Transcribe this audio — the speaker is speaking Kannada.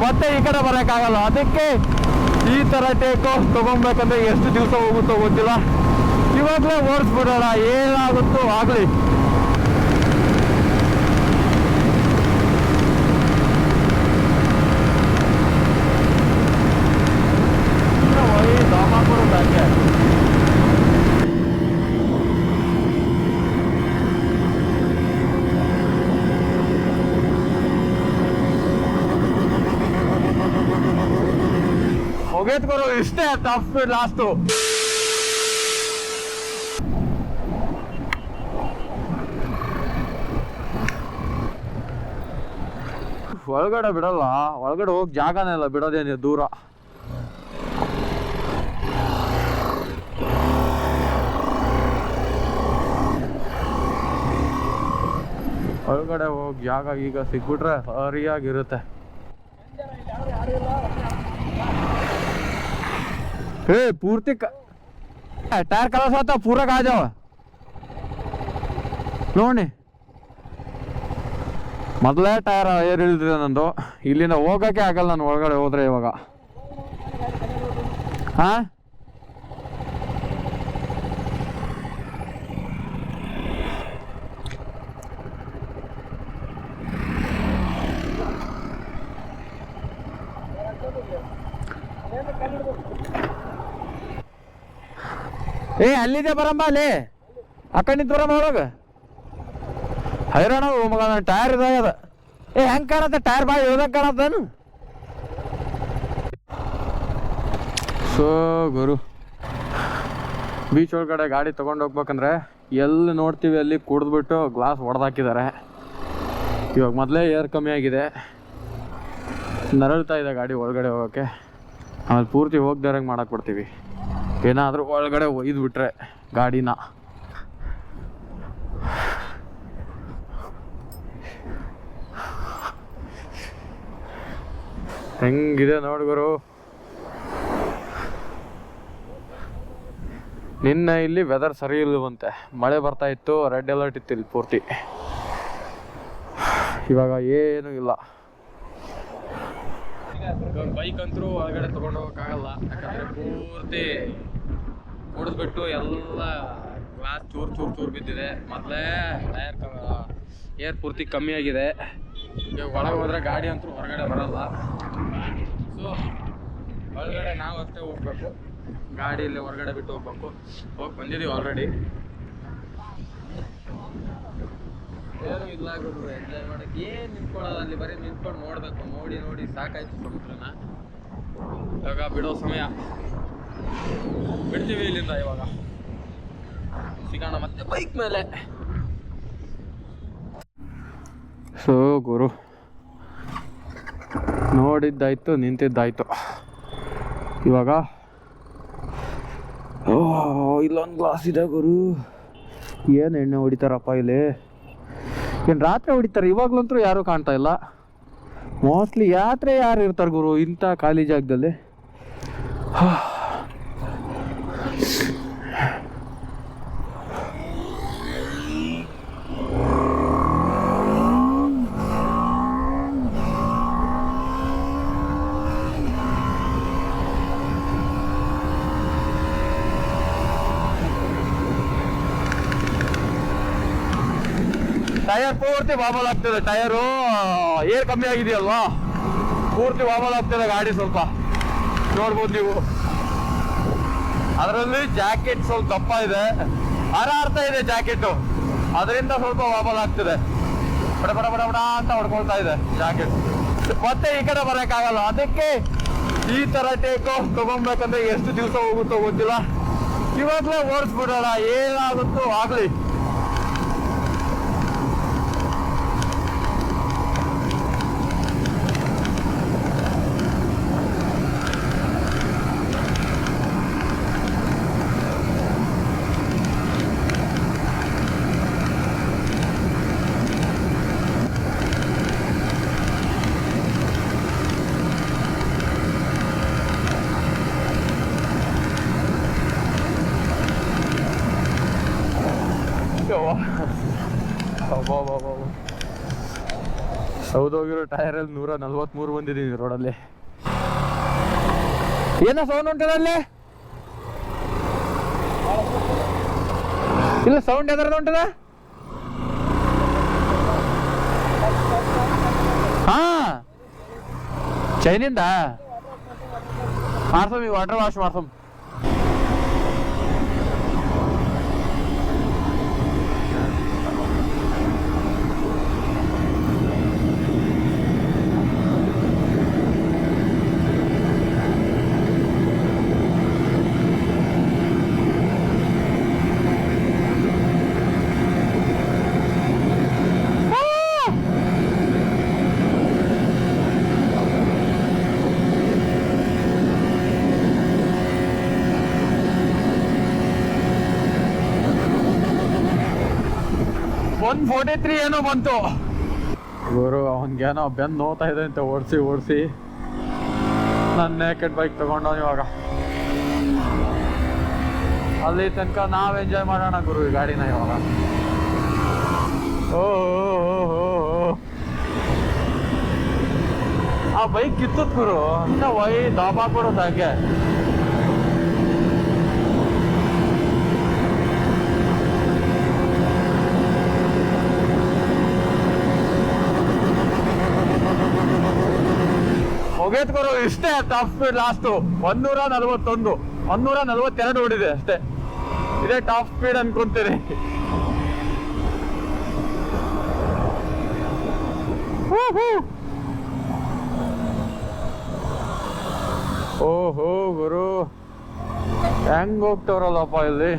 ಮತ್ತೆ ಈ ಕಡೆ ಬರೋಕ್ಕಾಗಲ್ಲ. ಅದಕ್ಕೆ ಈ ಥರ ಟೇಕ್ ಆಫ್ ತೊಗೊಬೇಕಂದ್ರೆ ಎಷ್ಟು ದಿವಸ ಹೋಗುತ್ತೋ ಗೊತ್ತಿಲ್ಲ. ಇವಾಗಲೇ ಓಡಿಸ್ಬಿಡೋಣ, ಏನಾಗುತ್ತೋ ಆಗಲಿ. ಹೋಗೇತ್ ಕರೋ, ಇಷ್ಟೇ ಟಾಪ್ ಸ್ಪೀಡ್ ಲಾಸ್ಟು. ಒಳಗಡೆ ಬಿಡಲ್ಲ, ಒಳಗಡೆ ಹೋಗಿ ಜಾಗನೇ ಇಲ್ಲ, ಬಿಡೋದೇನು ದೂರ. ಒಳಗಡೆ ಹೋಗಿ ಜಾಗ ಈಗ ಸಿಗ್ಬಿಟ್ರೆ ಸರಿಯಾಗಿರುತ್ತೆ. पूर्ति टायर कलर होता पूरा आ जाओ ನೋಡಿ. ಮೊದಲೇ ಟೈರ್ ಏರ್ ಇಳಿದಿದೆ ನಂದು. ಇಲ್ಲಿಂದ ಹೋಗೋಕ್ಕೆ ಆಗಲ್ಲ ನಾನು ಒಳಗಡೆ ಹೋದ್ರೆ ಇವಾಗ. ಹಾಂ ಅಲ್ಲಿದೆ ಬರಂಬ, ಅಲ್ಲಿ ಆ ಕಡೆ ನಿಂತು ಬರಮ್ಮ ಒಳಗೆ. ಹೈರಾಣ ಮಗ, ಟೈರ್ ಇದಾಗದ. ಹೆಂಗೆ ಕಾಣತ್ತೆ ಟೈರ್ ಬಾಯಿ ಇಳ್ದಂಗೆ ಕಾಣತ್ತೇನು? ಸೊ ಗುರು, ಬೀಚ್ ಒಳಗಡೆ ಗಾಡಿ ತೊಗೊಂಡು ಹೋಗ್ಬೇಕಂದ್ರೆ ಎಲ್ಲಿ ನೋಡ್ತೀವಿ ಅಲ್ಲಿ ಕುಡಿದ್ಬಿಟ್ಟು ಗ್ಲಾಸ್ ಹೊಡೆದಾಕಿದ್ದಾರೆ. ಇವಾಗ ಮೊದಲೇ ಏರ್ ಕಮ್ಮಿ ಆಗಿದೆ, ನರಳ್ತಾ ಇದೆ ಗಾಡಿ ಒಳಗಡೆ ಹೋಗೋಕ್ಕೆ. ಆಮೇಲೆ ಪೂರ್ತಿ ಹೋಗ್ದಾರಂಗೆ ಮಾಡಾಕ್ಬಿಡ್ತೀವಿ. ಏನಾದರೂ ಒಳಗಡೆ ಒಯ್ದುಬಿಟ್ರೆ ಗಾಡಿನ. ಹೆಂಗಿದೆ ನೋಡ್ಗುರು. ನಿನ್ನೆ ಇಲ್ಲಿ ವೆದರ್ ಸರಿ ಇಲ್ಲವಂತೆ, ಮಳೆ ಬರ್ತಾ ಇತ್ತು, ರೆಡ್ ಅಲರ್ಟ್ ಇತ್ತು ಇಲ್ಲಿ ಪೂರ್ತಿ. ಇವಾಗ ಏನೂ ಇಲ್ಲ. ಬೈಕ್ ಅಂತೂ ಒಳಗಡೆ ತೊಗೊಂಡು ಹೋಗೋಕ್ಕಾಗಲ್ಲ, ಯಾಕಂದರೆ ಪೂರ್ತಿ ಕುಡಿದ್ಬಿಟ್ಟು ಎಲ್ಲ ಗ್ಲಾಸ್ ಚೂರು ಬಿದ್ದಿದೆ. ಮೊದಲೇ ಟೈರ್ ಏರ್ ಪೂರ್ತಿ ಕಮ್ಮಿ ಆಗಿದೆ. ಈಗ ಒಳಗೆ ಹೋದರೆ ಗಾಡಿ ಅಂತೂ ಹೊರಗಡೆ ಬರಲ್ಲ. ಸೊ ಒಳಗಡೆ ನಾವು ಅಷ್ಟೇ ಹೋಗ್ಬೇಕು, ಗಾಡಿ ಇಲ್ಲಿ ಹೊರಗಡೆ ಬಿಟ್ಟು ಹೋಗ್ಬೇಕು. ಹೋಗಿ ಬಂದಿದ್ದೀವಿ ಆಲ್ರೆಡಿ. ಏನು ಇಲ್ಲ ಗುರು, ಎಂಜಾಯ್ ಮಾಡೋಕ್ಕೆ ಏನು ನಿಂತ್ಕೊಳ್ಳೋದು, ಅಲ್ಲಿ ಬರೀ ನಿಂತ್ಕೊಂಡು ನೋಡಬೇಕು. ನೋಡಿ ಸಾಕಾಯ್ತು ಸಮುದ್ರನ. ಇವಾಗ ಬಿಡೋ ಸಮಯ, ಬಿಡ್ತೀವಿ ಇಲ್ಲಿಂದ. ಇವಾಗ ಸಿಗೋಣ ಮತ್ತೆ ಬೈಕ್ ಮೇಲೆ. ಸೊ ಗುರು, ನೋಡಿದ್ದಾಯ್ತು, ನಿಂತಿದ್ದಾಯ್ತು. ಇವಾಗ ಇಲ್ಲೊಂದು ಗ್ಲಾಸ್ ಇದೆ ಗುರು. ಏನು ಎಣ್ಣೆ ಹೊಡಿತಾರಪ್ಪ ಇಲ್ಲಿ, ಏನು ರಾತ್ರಿ ಹೊಡಿತಾರೆ? ಇವಾಗ್ಲಂತೂ ಯಾರೂ ಕಾಣ್ತಾ ಇಲ್ಲ. ಮೋಸ್ಟ್ಲಿ ಯಾತ್ರೆ ಯಾರು ಇರ್ತಾರೆ ಗುರು ಇಂಥ ಖಾಲಿ ಜಾಗದಲ್ಲಿ? ಟೈರ್ ಪೂರ್ತಿ ವಾಬಲ್ ಆಗ್ತದೆ. ಟೈರು ಏರ್ ಕಮ್ಮಿ ಆಗಿದೆಯಲ್ವಾ, ಪೂರ್ತಿ ವಾಬಲ್ ಆಗ್ತದೆ ಗಾಡಿ. ಸ್ವಲ್ಪ ನೋಡ್ಬೋದು ನೀವು. ಅದರಲ್ಲಿ ಜಾಕೆಟ್ ಸ್ವಲ್ಪ ದಪ್ಪ ಇದೆ, ಅರ್ಥ ಇದೆ ಜಾಕೆಟ್, ಅದರಿಂದ ಸ್ವಲ್ಪ ವಾಬಲ್ ಆಗ್ತದೆ. ಬಡ ಬಡ ಬಡ ಬಡ ಅಂತ ಹೊಡ್ಕೊಳ್ತಾ ಇದೆ ಜಾಕೆಟ್. ಮತ್ತೆ ಈ ಕಡೆ ಬರೋಕ್ಕಾಗಲ್ಲ. ಅದಕ್ಕೆ ಈ ಥರ ಟೇಕ್ ಆಫ್ ತೊಗೊಬೇಕಂದ್ರೆ ಎಷ್ಟು ದಿವಸ ಹೋಗುತ್ತೋ ಗೊತ್ತಿಲ್ಲ. ಇವಾಗಲೇ ಓಡಿಸ್ಬಿಡೋಣ, ಏನಾಗುತ್ತೋ ಆಗಲಿ. ಹೌದೋಗಿರೋ ಟೈರಲ್ಲಿ 143 ಬಂದಿದ್ದೀವಿ ರೋಡಲ್ಲಿ. ಏನೋ ಸೌಂಡ್ ಉಂಟದಲ್ಲಿ? ಇಲ್ಲ, ಸೌಂಡ್ ಎದ್ರದ್ದು ಉಂಟದ? ಹಾ, ಚೈನಿಂದ ಮಾಡ್ಸಮ್, ಈಗ ವಾಟರ್ ವಾಶ್ ಮಾಡ್ಸಮ್. ಒನ್ 43 ಏನೋ ಬಂತು ಗುರು. ಅವನ್ಗೇನೋ ಬೆನ್ನು ನೋತಾ ಇದೆ ಅಂತ ಓಡಿಸಿ ನನ್ನ ನೇಕೆಡ್ ಬೈಕ್ ತಗೊಂಡವನು. ಇವಾಗ ಅಲ್ಲಿ ತನಕ ನಾವು ಎಂಜಾಯ್ ಮಾಡೋಣ ಗುರು ಈ ಗಾಡಿನ ಇವಾಗ. ಓ ಆ ಬೈಕ್ ಕಿತ್ತತ್ ಗುರು ಅಂತ ದಾಬಾಕ್ ಬರೋದು ಹಾಗೆ. ಹೋಗೇತ್ಕೊರು ಇಷ್ಟೇ ಟಾಪ್ ಸ್ಪೀಡ್. ಲಾಸ್ಟು 141, 142 ಓಡಿದೆ ಅಷ್ಟೇ. ಇದೇ ಟಾಪ್ ಸ್ಪೀಡ್ ಅನ್ಕೊಂತೀನಿ. ಓಹೋ ಗುರು, ಹೆಂಗ್ ಹೋಗ್ತವ್ರಲ್ಲಪ್ಪ ಇಲ್ಲಿ.